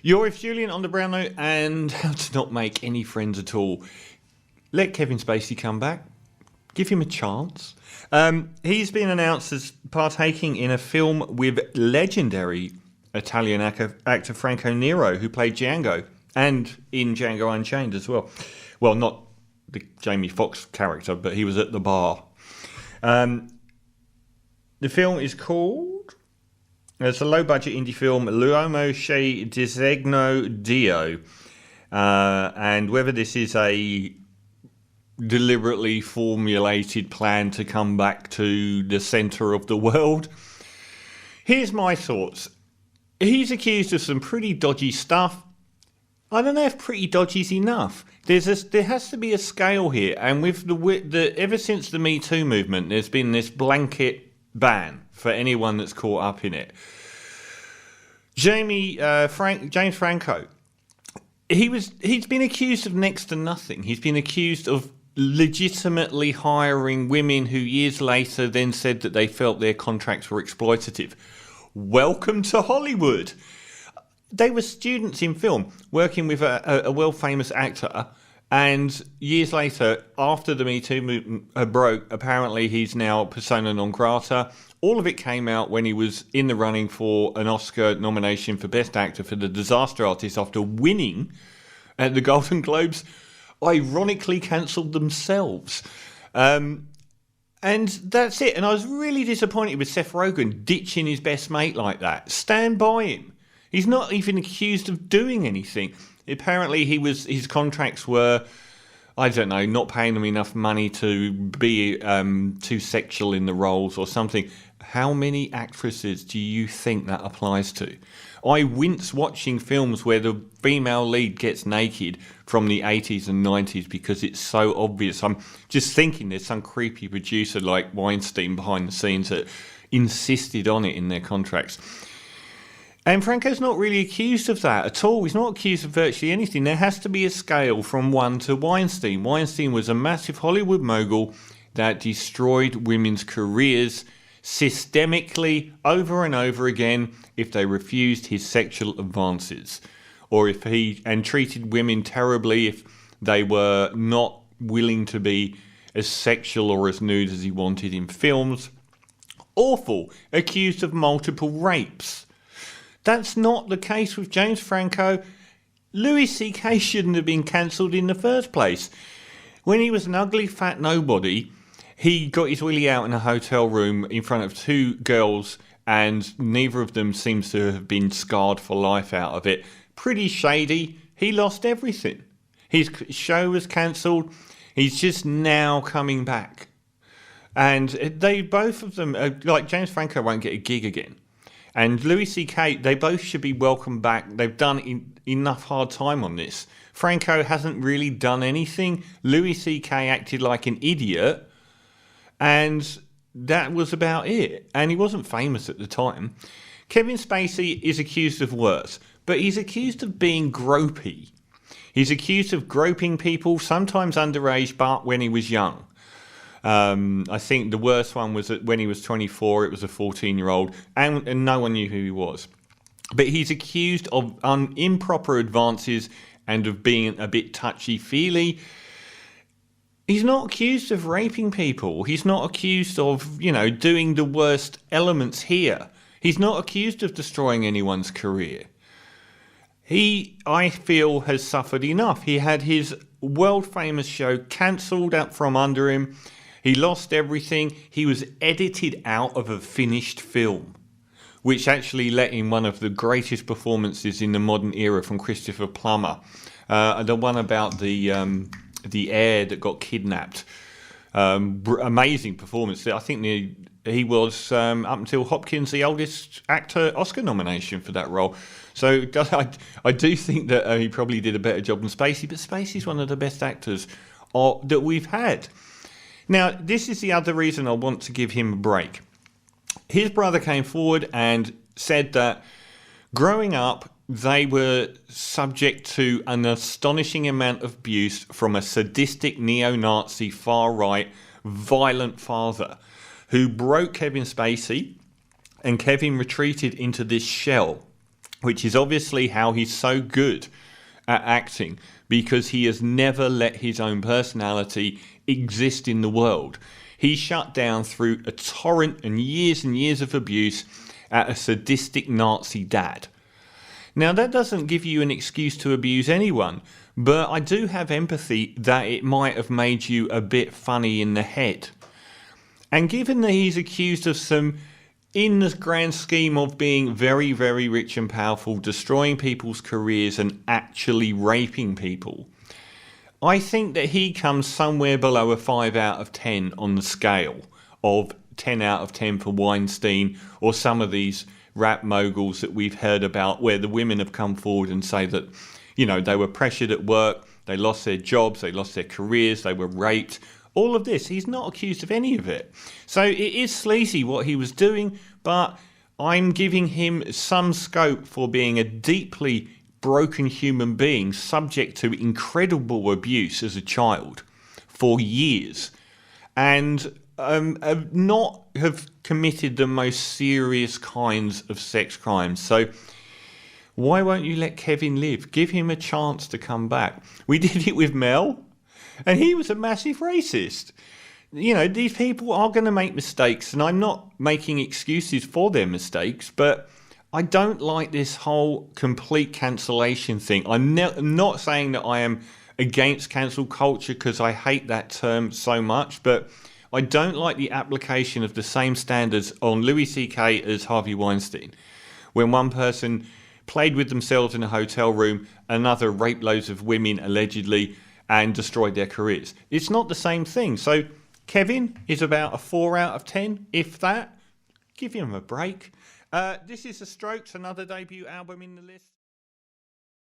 You're with Julian on the Brown Note and how to not make any friends at all. Let Kevin Spacey come back. Give him a chance. He's been announced as partaking in a film with legendary Italian actor Franco Nero, who played Django, and in Django Unchained as well. Well, not the Jamie Foxx character, but he was at the bar. The film is called... It's a low-budget indie film, L'uomo che disegno Dio. And whether this is a deliberately formulated plan to come back to the centre of the world, here's my thoughts. He's accused of some pretty dodgy stuff. I don't know if pretty dodgy is enough. There has to be a scale here, and with the ever since the Me Too movement, there's been this blanket ban for anyone that's caught up in it. James Franco, he's been accused of next to nothing. He's been accused of legitimately hiring women who years later then said that they felt their contracts were exploitative. Welcome to Hollywood. They were students in film working with a world-famous actor, and years later, after the Me Too movement broke, apparently he's now persona non grata. All of it came out when he was in the running for an Oscar nomination for Best Actor for The Disaster Artist after winning at the Golden Globes, ironically cancelled themselves. And that's it. And I was really disappointed with Seth Rogen ditching his best mate like that. Stand by him. He's not even accused of doing anything. Apparently his contracts were, I don't know, not paying them enough money to be too sexual in the roles or something. How many actresses do you think that applies to? I wince watching films where the female lead gets naked from the 80s and 90s because it's so obvious. I'm just thinking there's some creepy producer like Weinstein behind the scenes that insisted on it in their contracts. And Franco's not really accused of that at all. He's not accused of virtually anything. There has to be a scale from one to Weinstein. Weinstein was a massive Hollywood mogul that destroyed women's careers systemically over and over again if they refused his sexual advances, or if and treated women terribly if they were not willing to be as sexual or as nude as he wanted in films. Awful. Accused of multiple rapes. That's not the case with James Franco. Louis C.K. shouldn't have been cancelled in the first place. When he was an ugly fat nobody, he got his willy out in a hotel room in front of two girls, and neither of them seems to have been scarred for life out of it. Pretty shady. He lost everything. His show was cancelled. He's just now coming back. And they both of them, like James Franco won't get a gig again. And Louis C.K., they both should be welcomed back. They've done enough hard time on this. Franco hasn't really done anything. Louis C.K. acted like an idiot, and that was about it. And he wasn't famous at the time. Kevin Spacey is accused of worse, but he's accused of being gropey. He's accused of groping people, sometimes underage, but when he was young. I think the worst one was that when he was 24, it was a 14-year-old, and no one knew who he was. But he's accused of improper advances and of being a bit touchy-feely. He's not accused of raping people. He's not accused of, doing the worst elements here. He's not accused of destroying anyone's career. He, I feel, has suffered enough. He had his world-famous show cancelled out from under him. He lost everything. He was edited out of a finished film, which actually let in one of the greatest performances in the modern era from Christopher Plummer. The one about the heir that got kidnapped. Amazing performance. I think he was, up until Hopkins, the oldest actor Oscar nomination for that role. So I do think that he probably did a better job than Spacey, but Spacey's one of the best actors that we've had. Now, this is the other reason I want to give him a break. His brother came forward and said that growing up, they were subject to an astonishing amount of abuse from a sadistic neo-Nazi far-right violent father who broke Kevin Spacey, and Kevin retreated into this shell which is obviously how he's so good at acting, because he has never let his own personality exist in the world. He shut down through a torrent and years of abuse at a sadistic Nazi dad. Now, that doesn't give you an excuse to abuse anyone, but I do have empathy that it might have made you a bit funny in the head. And given that he's accused of some, in the grand scheme of being very, very rich and powerful, destroying people's careers and actually raping people, I think that he comes somewhere below a 5 out of 10 on the scale of 10 out of 10 for Weinstein or some of these rap moguls that we've heard about, where the women have come forward and say that, you know, they were pressured at work, they lost their jobs, they lost their careers, they were raped. All of this, he's not accused of any of it. So it is sleazy what he was doing, but I'm giving him some scope for being a deeply broken human being subject to incredible abuse as a child for years, and not have committed the most serious kinds of sex crimes. So why won't you let Kevin live? Give him a chance to come back. We did it with Mel, and he was a massive racist. You know, these people are going to make mistakes, and I'm not making excuses for their mistakes, but I don't like this whole complete cancellation thing. I'm not saying that I am against cancel culture, because I hate that term so much, but I don't like the application of the same standards on Louis C.K. as Harvey Weinstein. When one person played with themselves in a hotel room, another raped loads of women allegedly and destroyed their careers. It's not the same thing. So Kevin is about a 4 out of 10, if that. Give him a break. This is The Strokes, another debut album in the list.